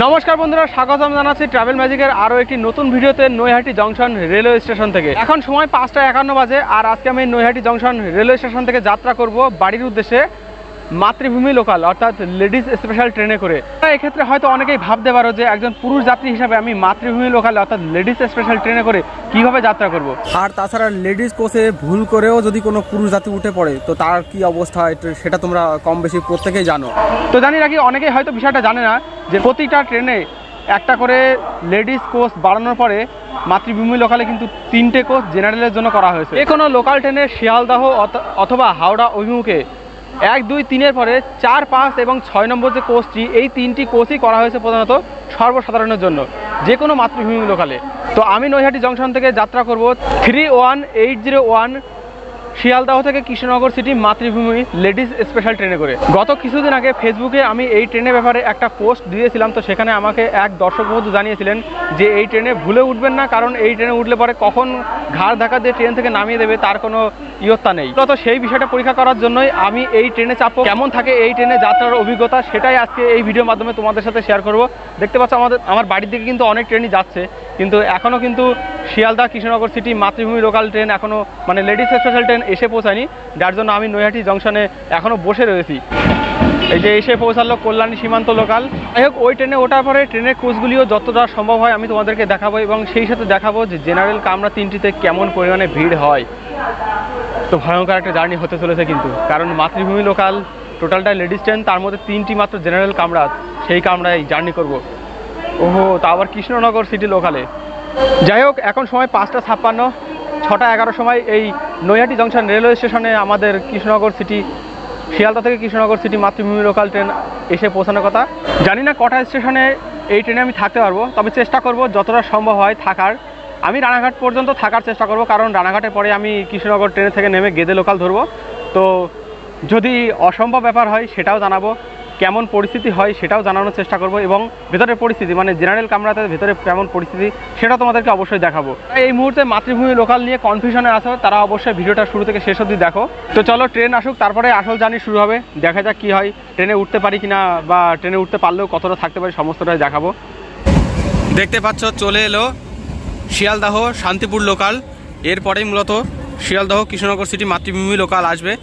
নমস্কার বন্ধুরা, স্বাগতম জানাচ্ছি ট্রাভেল ম্যাজিকের আরও একটি নতুন ভিডিওতে নৈহাটি জংশন রেলওয়ে স্টেশন থেকে। এখন সময় 5টা 51 বাজে, আর আজকে আমি নৈহাটি জংশন রেলওয়ে স্টেশন থেকে যাত্রা করব বাড়ির উদ্দেশ্যে মাতৃভূমি লোকাল অর্থাৎ লেডিস স্পেশাল ট্রেনে করে। এক্ষেত্রে হয়তো অনেকেই ভাবতে পারো যে একজন পুরুষ যাত্রী হিসাবে আমি মাতৃভূমি লোকাল অর্থাৎ লেডিস স্পেশাল ট্রেনে করে কিভাবে যাত্রা করব। আর তাছাড়া লেডিস কোচে ভুল করেও যদি কোনো পুরুষ যাত্রী উঠে পড়ে তো তার কি অবস্থা হয় সেটা তোমরা কম বেশি প্রত্যেকেই জানো। তো জানি রাখি অনেকেই হয়তো বিষয়টা জানে না যে প্রতিটা ট্রেনে একটা করে লেডিস কোচ বাড়ানোর পরে মাতৃভূমি লোকালে কিন্তু 3টে কোচ জেনারেলের জন্য করা হয়েছে। যে কোনো লোকাল ট্রেনে শিয়ালদাহ অথবা হাওড়া অভিমুখে 1, 2, 3-এর পরে 4, 5 এবং 6 নম্বর যে কোচটি, এই 3টি কোচই করা হয়েছে প্রধানত সর্বসাধারণের জন্য যে কোনো মাতৃভূমি লোকালে। তো আমি নৈহাটি জংশন থেকে যাত্রা করব 31801 শিয়ালদাহ থেকে কৃষ্ণনগর সিটি মাতৃভূমি লেডিস স্পেশাল ট্রেনে করে। গত কিছুদিন আগে ফেসবুকে আমি এই ট্রেনের ব্যাপারে একটা পোস্ট দিয়েছিলাম, তো সেখানে আমাকে এক দর্শক বন্ধু জানিয়েছিলেন যে এই ট্রেনে ভুলে উঠবেন না, কারণ এই ট্রেনে উঠলে পরে কখন ঘাড় ধাক্কা দিয়ে ট্রেন থেকে নামিয়ে দেবে তার কোনো ইয়ত্তা নেই। তো সেই বিষয়টা পরীক্ষা করার জন্যই আমি এই ট্রেনে চাপবো। কেমন থাকে এই ট্রেনে যাত্রার অভিজ্ঞতা সেটাই আজকে এই ভিডিওর মাধ্যমে তোমাদের সাথে শেয়ার করব। দেখতে পাচ্ছ আমার বাড়ির দিকে কিন্তু অনেক ট্রেনই যাচ্ছে, কিন্তু এখনও কিন্তু শিয়ালদা কৃষ্ণনগর সিটি মাতৃভূমি লোকাল ট্রেন এখনও মানে লেডিস স্পেশাল ট্রেন এসে পৌঁছায়নি, যার জন্য আমি নৈহাটি জংশনে এখনও বসে রয়েছি। এই যে এসে পৌঁছালো কল্যাণী সীমান্ত লোকাল। যাই হোক, ওই ট্রেনে ওঠার পরে ট্রেনের কোচগুলিও যতটা সম্ভব হয় আমি তোমাদেরকে দেখাবো, এবং সেই সাথে দেখাবো যে জেনারেল কামরা 3টিতে কেমন পরিমাণে ভিড় হয়। তো ভয়ঙ্কর একটা জার্নি হতে চলেছে কিন্তু, কারণ মাতৃভূমি লোকাল টোটালটা লেডিস ট্রেন, তার মধ্যে 3টি মাত্র জেনারেল কামরা, সেই কামরায় জার্নি করব। ওহো, তা আবার কৃষ্ণনগর সিটি লোকালে। যাই হোক, এখন সময় 5টা 56, 6টা 11 সময় এই নৈহাটি জংশন রেলওয়ে স্টেশনে আমাদের কৃষ্ণনগর সিটি শিয়ালদা থেকে কৃষ্ণনগর সিটি মাতৃভূমি লোকাল ট্রেন এসে পৌঁছানোর কথা। জানি না কটা স্টেশনে এই ট্রেনে আমি থাকতে পারবো, তবে চেষ্টা করব যতটা সম্ভব হয় থাকার। আমি রানাঘাট পর্যন্ত থাকার চেষ্টা করব, কারণ রানাঘাটের পরে আমি কৃষ্ণনগর ট্রেন থেকে নেমে গেদে লোকাল ধরবো। তো যদি অসম্ভব ব্যাপার হয় সেটাও জানাবো, কেমন পরিস্থিতি হয় সেটাও জানানোর চেষ্টা করব, এবং ভেতরের পরিস্থিতি মানে জেনারেল কামরাতে ভেতরে কেমন পরিস্থিতি সেটা তোমাদেরকে অবশ্যই দেখাবো। এই মুহূর্তে মাতৃভূমি লোকাল নিয়ে কনফিউশনে আসো তারা অবশ্যই ভিডিওটা শুরু থেকে শেষ অবধি দেখো। তো চলো ট্রেন আসুক, তারপরে আসল জার্নি শুরু হবে। দেখা যাক কী হয়, ট্রেনে উঠতে পারি কিনা, বা ট্রেনে উঠতে পারলেও কতটা থাকতে পারি সমস্তটাই দেখাবো। দেখতে পাচ্ছ চলে এলো শিয়ালদাহ শান্তিপুর লোকাল, এরপরেই মূলত শিয়ালদাহ কৃষ্ণনগর সিটি মাতৃভূমি লোকাল আসবে।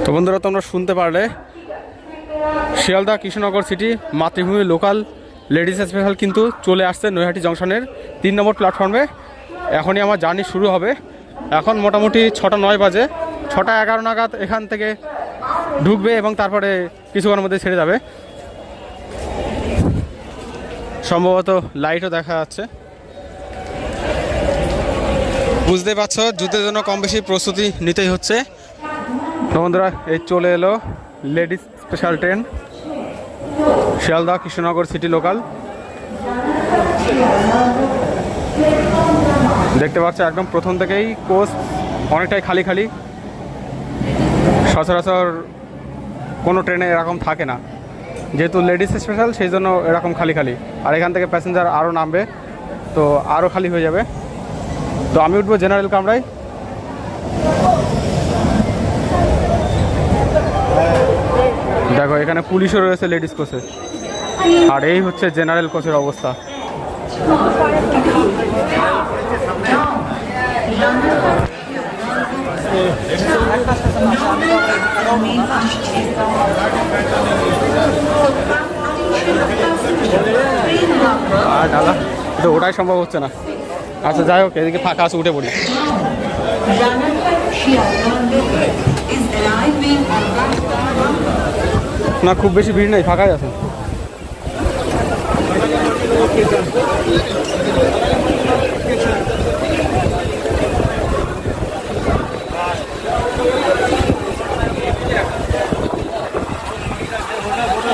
তো বন্ধুরা, তোমরা শুনতে পারলে শিয়ালদা কৃষ্ণনগর সিটি মাতৃভূমি লোকাল লেডিস স্পেশাল কিন্তু চলে আসছে নৈহাটি জংশনের 3 নম্বর প্ল্যাটফর্মে। এখনই আমার জার্নি শুরু হবে। এখন মোটামুটি 6টা 9 বাজে, 6টা 11 নাগাদ এখান থেকে ঢুকবে এবং তারপরে কিছুক্ষণের মধ্যে ছেড়ে যাবে। সম্ভবত লাইটও দেখা যাচ্ছে। বুঝতে পারছো যুদ্ধের জন্য কম বেশি প্রস্তুতি নিতেই হচ্ছে। বন্ধুরা, এই চলে এলো ladies special train Sealdah Krishnanagar city local. দেখতে পাচ্ছ একদম প্রথম থেকেই কোচ অনেকটাই খালি খালি। সচরাচর কোনো ট্রেনে এরকম থাকে না, যেহেতু লেডিস স্পেশাল সেই জন্য এরকম খালি খালি। আর এখান থেকে প্যাসেঞ্জার আরও নামবে, তো আরও খালি হয়ে যাবে। তো আমি উঠবো জেনারেল কামরায়। দেখো এখানে পুলিশও রয়েছে লেডিস কোচে, আর এই হচ্ছে জেনারেল কোচের অবস্থা। আর দাদা তো ওটাই সম্ভব হচ্ছে না। আচ্ছা যাই হোক, এদিকে ফাঁকা আছে, উঠে পড়ি। না খুব বেশি ভিড় নেই, ফাঁকাই আছে।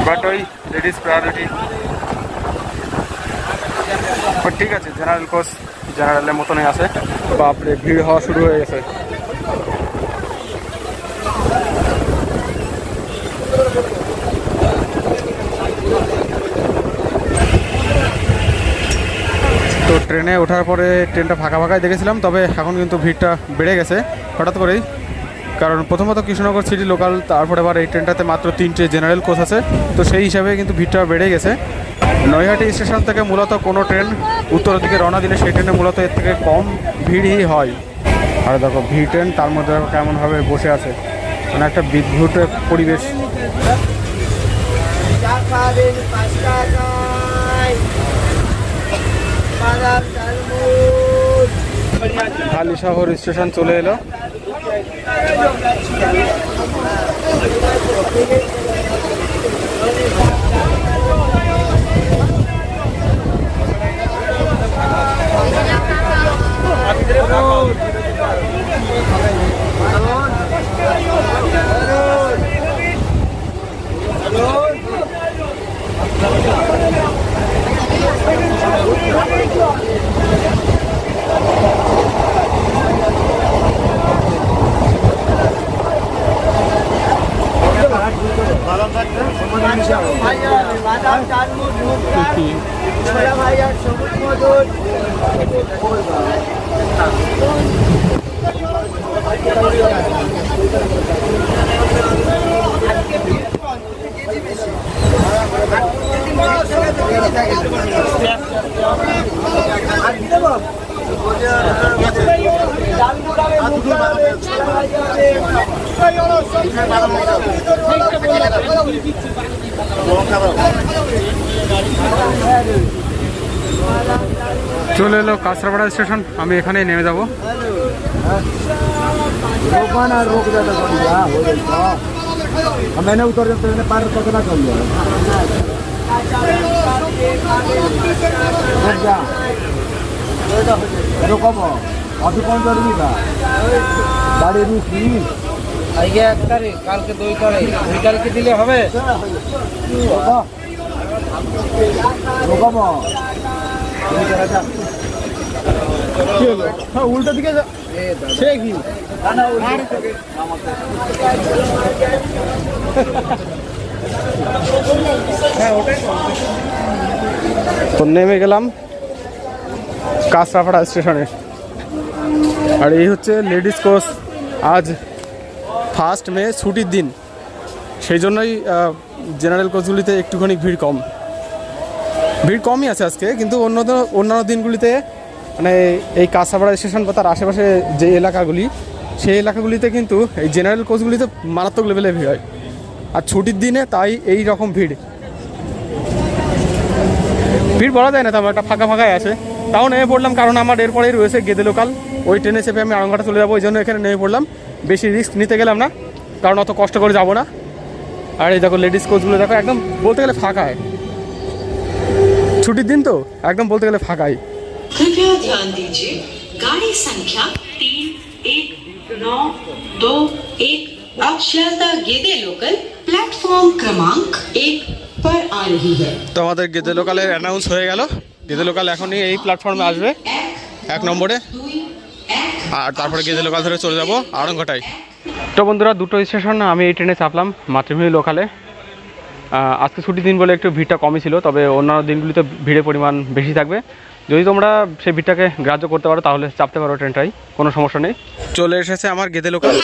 বাট ওই লেডিস প্রায়োরিটি, ঠিক আছে। জেনারেল কোচ জেনারেলের মতনই আছে। বাপরে, ভিড় হওয়া শুরু হয়ে গেছে। ট্রেনে ওঠার পরে ট্রেনটা ফাঁকা ফাঁকাই দেখেছিলাম, তবে এখন কিন্তু ভিড়টা বেড়ে গেছে হঠাৎ করেই। কারণ প্রথমত কৃষ্ণনগর সিটি লোকাল, তারপরে আবার এই ট্রেনটাতে মাত্র 3টে জেনারেল কোচ আছে, তো সেই হিসাবে কিন্তু ভিড়টা বেড়ে গেছে। নৈহাটি স্টেশন থেকে মূলত কোনো ট্রেন উত্তরের দিকে রওনা দিলে সেই ট্রেনে মূলত এর থেকে কম ভিড়ই হয়। আর দেখো ভিড় ট্রেন, তার মধ্যে দেখো কেমনভাবে বসে আছে, মানে একটা বিদ্ভুত পরিবেশ। হালিশহর স্টেশন চলে এলো। চলে এলো কাঁচরাপাড়া স্টেশন, আমি এখানেই নেমে যাব। मैंने उतर जाते पार पकड़ा कर लिया कब अभी कौन जरूरी था गाड़ी रुकी आइए 1 तारीख काल के 2 तारीख 2 तारीख के दिले হবে उल्टा दिखे সে কি তো নেমে গেলাম কাঁচরাপাড়া স্টেশনে। আর এই হচ্ছে লেডিস কোচ। আজ 1 মে ছুটির দিন, সেই জন্যই জেনারেল কোচগুলিতে একটুখানি ভিড় কমই আছে আজকে, কিন্তু অন্যান্য দিনগুলিতে মানে এই কাঁচরাপাড়া স্টেশন বা তার আশেপাশে যে এলাকাগুলি, সেই এলাকাগুলিতে কিন্তু এই জেনারেল কোচগুলিতে মারাত্মক লেভেলে ভিড় হয়। আর ছুটির দিনে তাই এই রকম ভিড় বলা যায় না, তেমন একটা ফাঁকা ফাঁকাই আছে। তাও নেমে পড়লাম, কারণ আমার এরপরেই রয়েছে গেদে লোকাল, ওই ট্রেনে চেপে আমি আড়ংঘাটা চলে যাবো, ওই জন্য এখানে নেমে পড়লাম। বেশি রিস্ক নিতে গেলাম না, কারণ অত কষ্ট করে যাবো না। আর এই দেখো লেডিস কোচগুলো দেখো, একদম বলতে গেলে ফাঁকায়, ছুটির দিন তো একদম বলতে গেলে ফাঁকাই। कृपया ध्यान दीजिए, गाड़ी संख्या 319221 अब शियालदह गेदे लोकल प्लेटफॉर्म क्रमांक 1 पर आ रही है। তো আমাদের গেদে লোকালের অ্যানাউন্স হয়ে গেল। গেদে লোকাল এখনই এই প্ল্যাটফর্মে আসবে 1 নম্বরে, আর তারপরে গেদে লোকাল ধরে চলে যাব আড়ংঘাটায়। তো বন্ধুরা, 2টো স্টেশন আমি এই ট্রেনে চাপলাম মাতৃভূমি লোকালে। আজকে ছুটির দিন বলে একটু ভিড়টা কমই ছিল, তবে অন্যান্য দিনগুলিতে ভিড়ের পরিমাণ বেশি থাকবে। যদি তোমরা সেই ভিড়টাকে গ্রাহ্য করতে পারো তাহলে চাপতে পারো ট্রেনটাই, কোনো সমস্যা নেই। চলে এসেছে আমার গেদে লোকাল।